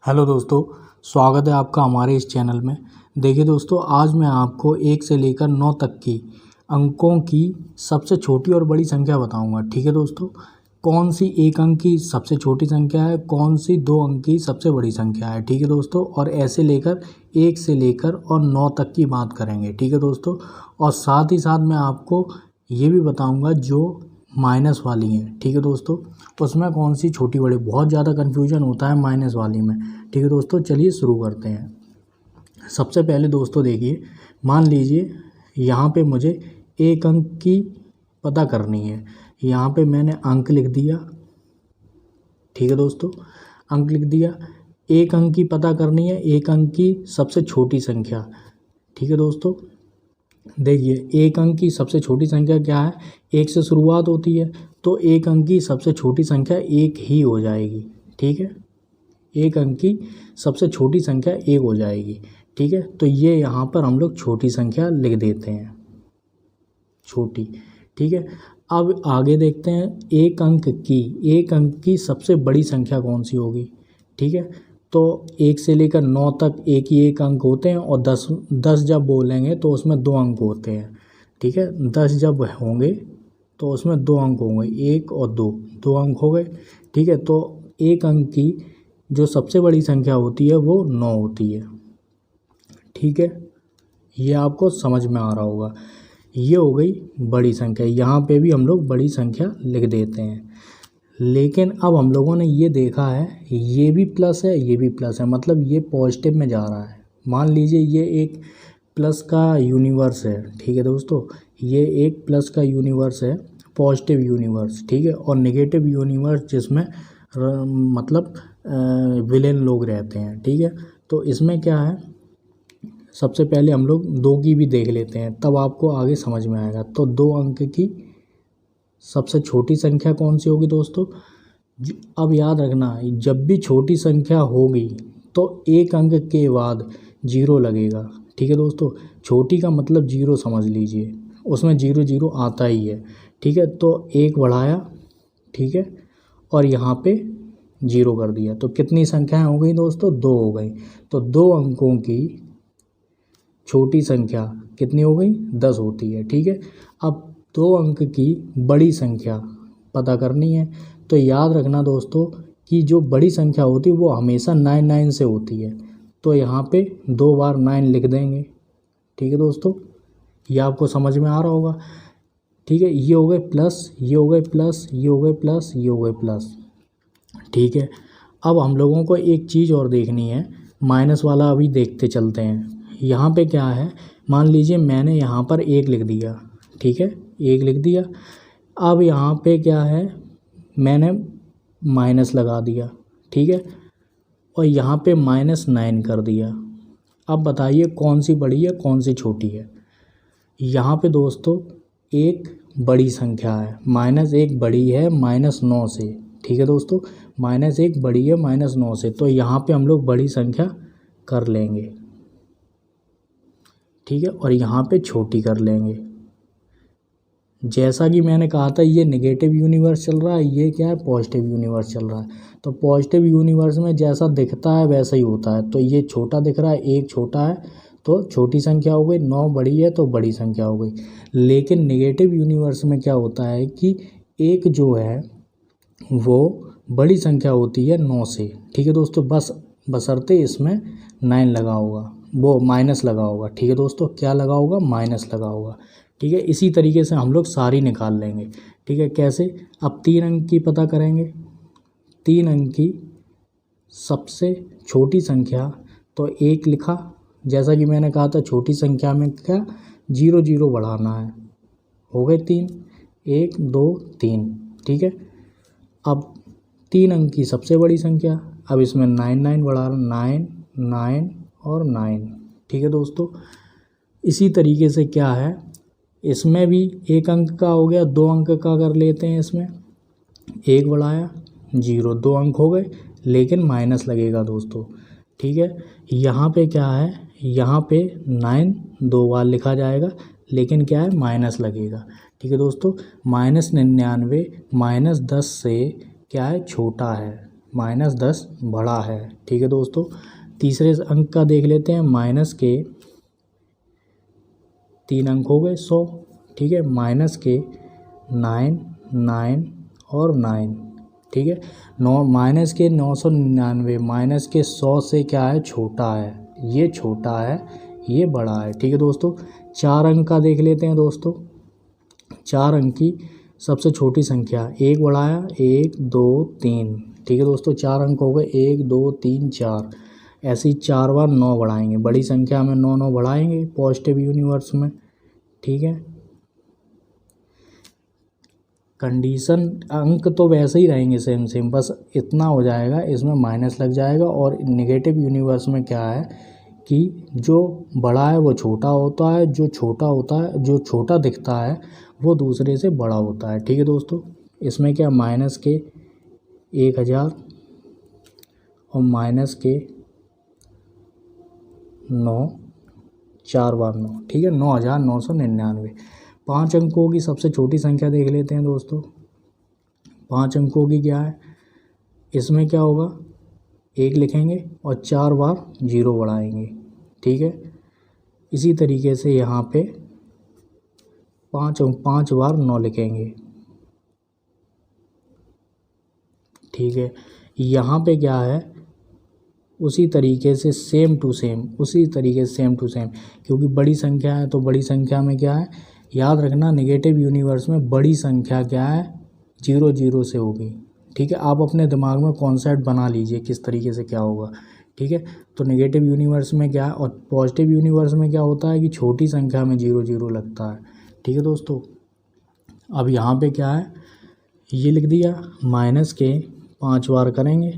Hello दोस्तों, स्वागत है आपका हमारे इस चैनल में। देखिए दोस्तों, आज मैं आपको 1 से लेकर 9 तक की अंकों की सबसे छोटी और बड़ी संख्या बताऊंगा। ठीक है दोस्तों, कौन सी 1 अंक की सबसे छोटी संख्या है, कौन सी 2 अंक की सबसे बड़ी संख्या है। ठीक है दोस्तों, और ऐसे लेकर 1 से लेकर और 9 तक की बात करेंगे। ठीक है दोस्तों, और साथ ही साथ मैं आपको ये भी बताऊँगा जो माइनस वाली हैं। ठीक है दोस्तों, उसमें कौन सी छोटी बड़ी, बहुत ज़्यादा कन्फ्यूजन होता है माइनस वाली में। ठीक है दोस्तों, चलिए शुरू करते हैं। सबसे पहले दोस्तों देखिए, मान लीजिए यहाँ पे मुझे 1 अंक की पता करनी है। यहाँ पे मैंने अंक लिख दिया। ठीक है दोस्तों, अंक लिख दिया। 1 अंक की पता करनी है, 1 अंक की सबसे छोटी संख्या। ठीक है दोस्तों, देखिए 1 अंक की सबसे छोटी संख्या क्या है, 1 से शुरुआत होती है, तो 1 अंक की सबसे छोटी संख्या 1 ही हो जाएगी। ठीक है, 1 अंक की सबसे छोटी संख्या 1 हो जाएगी। ठीक है, तो ये यहाँ पर हम लोग छोटी संख्या लिख देते हैं, छोटी। ठीक है, अब आगे देखते हैं 1 अंक की सबसे बड़ी संख्या कौन सी होगी। ठीक है, तो 1 से लेकर 9 तक एक ही 1 अंक होते हैं, और 10 जब बोलेंगे तो उसमें 2 अंक होते हैं। ठीक है, 10 जब होंगे तो उसमें 2 अंक होंगे, 1 और 2 अंक हो गए। ठीक है, तो 1 अंक की जो सबसे बड़ी संख्या होती है वो 9 होती है। ठीक है, ये आपको समझ में आ रहा होगा। ये हो गई बड़ी संख्या, यहाँ पे भी हम लोग बड़ी संख्या लिख देते हैं। लेकिन अब हम लोगों ने ये देखा है, ये भी प्लस है, ये भी प्लस है, मतलब ये पॉजिटिव में जा रहा है। मान लीजिए ये एक प्लस का यूनिवर्स है। ठीक है दोस्तों, ये एक प्लस का यूनिवर्स है, पॉजिटिव यूनिवर्स। ठीक है, और नेगेटिव यूनिवर्स जिसमें मतलब विलेन लोग रहते हैं। ठीक है, तो इसमें क्या है, सबसे पहले हम लोग 2 की भी देख लेते हैं, तब आपको आगे समझ में आएगा। तो 2 अंक की सबसे छोटी संख्या कौन सी होगी दोस्तों। अब याद रखना, जब भी छोटी संख्या होगी तो 1 अंक के बाद 0 लगेगा। ठीक है दोस्तों, छोटी का मतलब 0 समझ लीजिए, उसमें 0 0 आता ही है। ठीक है, तो 1 बढ़ाया, ठीक है, और यहाँ पे 0 कर दिया, तो कितनी संख्याएं हो गई दोस्तों, 2 हो गई। तो 2 अंकों की छोटी संख्या कितनी हो गई, 10 होती है। ठीक है, अब 2 अंक की बड़ी संख्या पता करनी है, तो याद रखना दोस्तों कि जो बड़ी संख्या होती है वो हमेशा 9 से होती है, तो यहाँ पे 2 बार 9 लिख देंगे। ठीक है दोस्तों, ये आपको समझ में आ रहा होगा। ठीक है, ये हो गए प्लस, ये हो गए प्लस, ये हो गए प्लस, ये हो गए प्लस। ठीक है, अब हम लोगों को एक चीज़ और देखनी है, माइनस वाला अभी देखते चलते हैं। यहाँ पे क्या है, मान लीजिए मैंने यहाँ पर 1 लिख दिया। ठीक है, 1 लिख दिया। अब यहाँ पे क्या है, मैंने माइनस लगा दिया। ठीक है, और यहाँ पे -9 कर दिया। अब बताइए कौन सी बड़ी है, कौन सी छोटी है। यहाँ पे दोस्तों एक बड़ी संख्या है, -1 बड़ी है -9 से। ठीक है दोस्तों, -1 बड़ी है -9 से, तो यहाँ पे हम लोग बड़ी संख्या कर लेंगे। ठीक है, और यहाँ पे छोटी कर लेंगे। जैसा कि मैंने कहा था, ये नेगेटिव यूनिवर्स चल रहा है, ये क्या है, पॉजिटिव यूनिवर्स चल रहा है। तो पॉजिटिव यूनिवर्स में जैसा दिखता है वैसा ही होता है। तो ये छोटा दिख रहा है, 1 छोटा है तो छोटी संख्या हो गई, 9 बड़ी है तो बड़ी संख्या हो गई। लेकिन नेगेटिव यूनिवर्स में क्या होता है कि 1 जो है वो बड़ी संख्या होती है 9 से। ठीक है दोस्तों, बशर्ते इसमें 9 लगा होगा, वो माइनस लगा होगा। ठीक है दोस्तों, क्या लगा होगा, माइनस लगा होगा। ठीक है, इसी तरीके से हम लोग सारी निकाल लेंगे। ठीक है, कैसे, अब 3 अंक की पता करेंगे। 3 अंक की सबसे छोटी संख्या, तो 1 लिखा, जैसा कि मैंने कहा था छोटी संख्या में क्या 0 0 बढ़ाना है, हो गए 3, 1 2 3। ठीक है, अब 3 अंक की सबसे बड़ी संख्या, अब इसमें 9 बढ़ा, 9 9 और 9। ठीक है दोस्तों, इसी तरीके से क्या है, इसमें भी 1 अंक का हो गया, 2 अंक का कर लेते हैं। इसमें 1 बढ़ाया, 0, 2 अंक हो गए, लेकिन माइनस लगेगा दोस्तों। ठीक है, यहाँ पे क्या है, यहाँ पे 9 2 बार लिखा जाएगा, लेकिन क्या है, माइनस लगेगा। ठीक है दोस्तों, -99 -10 से क्या है, छोटा है। -10 बड़ा है। ठीक है दोस्तों, तीसरे अंक का देख लेते हैं। माइनस के 3 अंक हो गए 100। ठीक है, माइनस के 9 9 और 9। ठीक है, माइनस के 999 माइनस के 100 से क्या है, छोटा है। ये छोटा है, ये बड़ा है। ठीक है दोस्तों, 4 अंक का देख लेते हैं दोस्तों। 4 अंक की सबसे छोटी संख्या, एक बढ़ाया 1 2 3। ठीक है दोस्तों, 4 अंक हो गए 1 2 3 4। ऐसे ही 4 बार 9 बढ़ाएंगे, बड़ी संख्या में 9 9 बढ़ाएंगे पॉजिटिव यूनिवर्स में। ठीक है, कंडीशन अंक तो वैसे ही रहेंगे सेम सेम, बस इतना हो जाएगा, इसमें माइनस लग जाएगा। और नेगेटिव यूनिवर्स में क्या है कि जो बड़ा है वो छोटा होता है, जो छोटा होता है, जो छोटा दिखता है वो दूसरे से बड़ा होता है। ठीक है दोस्तों, इसमें क्या, माइनस के 1000 और माइनस के 9, 4 बार 9। ठीक है, 9999। 5 अंकों की सबसे छोटी संख्या देख लेते हैं दोस्तों। 5 अंकों की क्या है, इसमें क्या होगा, 1 लिखेंगे और 4 बार 0 बढ़ाएंगे। ठीक है, इसी तरीके से यहाँ पे 5 बार 9 लिखेंगे। ठीक है, यहाँ पे क्या है, उसी तरीके से सेम टू सेम, उसी तरीके से सेम टू सेम, क्योंकि बड़ी संख्या है तो बड़ी संख्या में क्या है, याद रखना नेगेटिव यूनिवर्स में बड़ी संख्या क्या है, 0 0 से होगी। ठीक है, आप अपने दिमाग में कॉन्सेप्ट बना लीजिए किस तरीके से क्या होगा। ठीक है, तो नेगेटिव यूनिवर्स में क्या है और पॉजिटिव यूनिवर्स में क्या होता है कि छोटी संख्या में 0 0 लगता है। ठीक है दोस्तों, अब यहाँ पे क्या है, ये लिख दिया, माइनस के 5 बार करेंगे।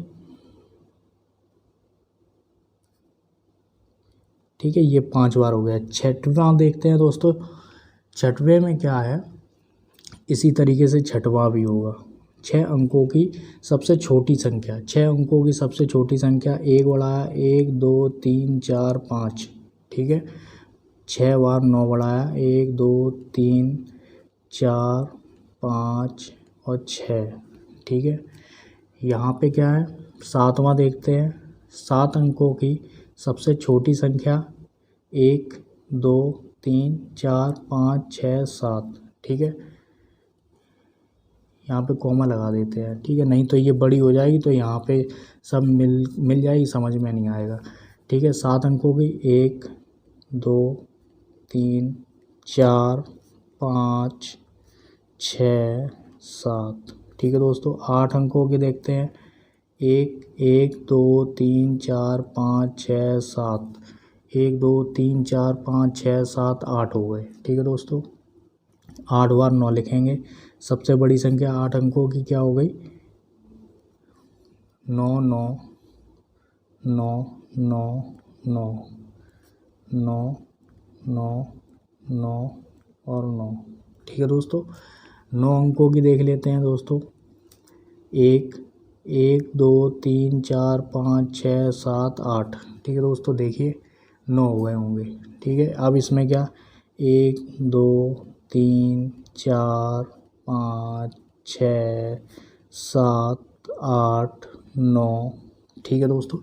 ठीक है, ये 5 बार हो गया। छठवां देखते हैं दोस्तों। छठवें में क्या है, इसी तरीके से छठवां भी होगा। 6 अंकों की सबसे छोटी संख्या, 6 अंकों की सबसे छोटी संख्या, 1 बढ़ाया 1 2 3 4 5। ठीक है, 6 बार 9 बढ़ाया 1 2 3 4 5 और 6। ठीक है, यहाँ पे क्या है, 7वां देखते हैं। 7 अंकों की सबसे छोटी संख्या, 1 2 3 4 5 6 7। ठीक है, यहाँ पे कॉमा लगा देते हैं। ठीक है, नहीं तो ये बड़ी हो जाएगी तो यहाँ पे सब मिल जाएगी, समझ में नहीं आएगा। ठीक है, 7 अंकों की 1 2 3 4 5 6 7। ठीक है दोस्तों, 8 अंकों की देखते हैं। 1 1 2 3 4 5 6 7। 1 2 3 4 5 6 7 8 हो गए। ठीक है दोस्तों, 8 बार 9 लिखेंगे। सबसे बड़ी संख्या 8 अंकों की क्या हो गई, 9 9 9 9 9 9 9 9 और 9। ठीक है दोस्तों, 9 अंकों की देख लेते हैं दोस्तों। 1 1 2 3 4 5 6 7 8। ठीक है दोस्तों, देखिए 9 हो गए होंगे। ठीक है, अब इसमें क्या, 1 2 3 4 5 6 7 8 9। ठीक है दोस्तों,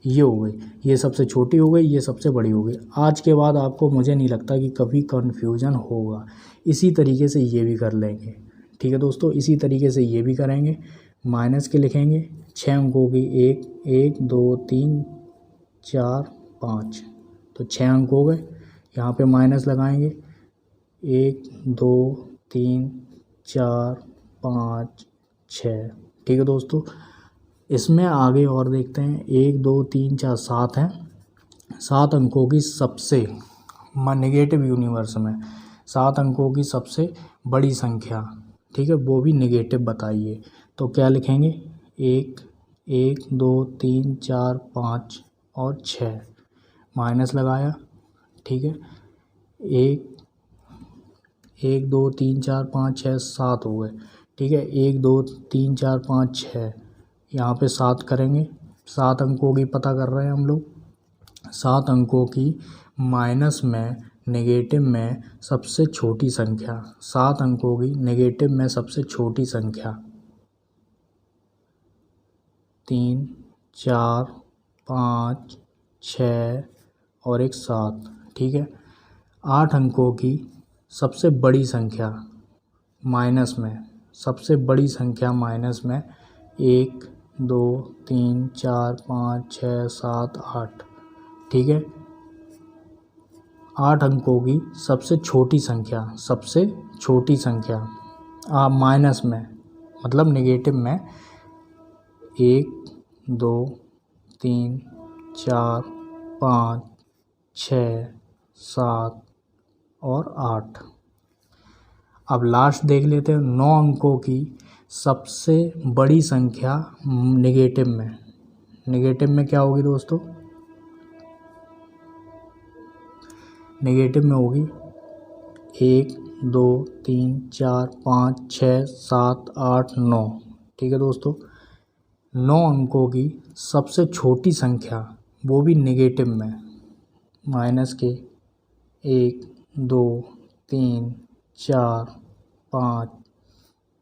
ये हो गई, ये सबसे छोटी हो गई, ये सबसे बड़ी हो गई। आज के बाद आपको मुझे नहीं लगता कि कभी कन्फ्यूजन होगा। इसी तरीके से ये भी कर लेंगे। ठीक है दोस्तों, इसी तरीके से ये भी करेंगे। माइनस के लिखेंगे 6 अंकों की, 1 1 2 3 4 5। तो 6 अंक हो गए, यहाँ पे माइनस लगाएंगे 1 2 3 4 5 6। ठीक है दोस्तों, इसमें आगे और देखते हैं। 1 2 3 4 7 हैं। 7 अंकों की सबसे नेगेटिव यूनिवर्स में 7 अंकों की सबसे बड़ी संख्या, ठीक है, वो भी नेगेटिव बताइए। तो क्या लिखेंगे, 1 1 2 3 4 5 और 6, माइनस लगाया। ठीक है, 1 1 2 3 4 5 6 7 हो गए। ठीक है, 1 2 3 4 5 6, यहाँ पे 7 करेंगे। 7 अंकों की पता कर रहे हैं हम लोग। 7 अंकों की माइनस में नेगेटिव में सबसे छोटी संख्या, 7 अंकों की नेगेटिव में सबसे छोटी संख्या। 3 4 5 6 और एक 7। ठीक है। 8 अंकों की सबसे बड़ी संख्या माइनस में, सबसे बड़ी संख्या माइनस में 1 2 3 4 5 6 7 8। ठीक है। 8 अंकों की सबसे छोटी संख्या, सबसे छोटी संख्या माइनस में मतलब नेगेटिव में 1 2 3 4 5 6 7 और 8। अब लास्ट देख लेते हैं 9 अंकों की सबसे बड़ी संख्या नेगेटिव में। नेगेटिव में क्या होगी दोस्तों? नेगेटिव में होगी 1 2 3 4 5 6 7 8 9। ठीक है दोस्तों। 9 अंकों की सबसे छोटी संख्या वो भी नेगेटिव में माइनस के 1 2 3 4 5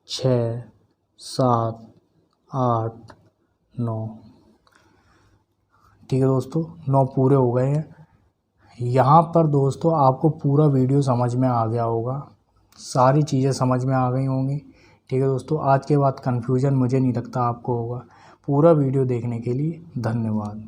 6 7 8 9। ठीक है दोस्तों, 9 पूरे हो गए हैं। यहाँ पर दोस्तों आपको पूरा वीडियो समझ में आ गया होगा, सारी चीज़ें समझ में आ गई होंगी। ठीक है दोस्तों, आज के बाद कन्फ्यूज़न मुझे नहीं लगता आपको होगा। पूरा वीडियो देखने के लिए धन्यवाद।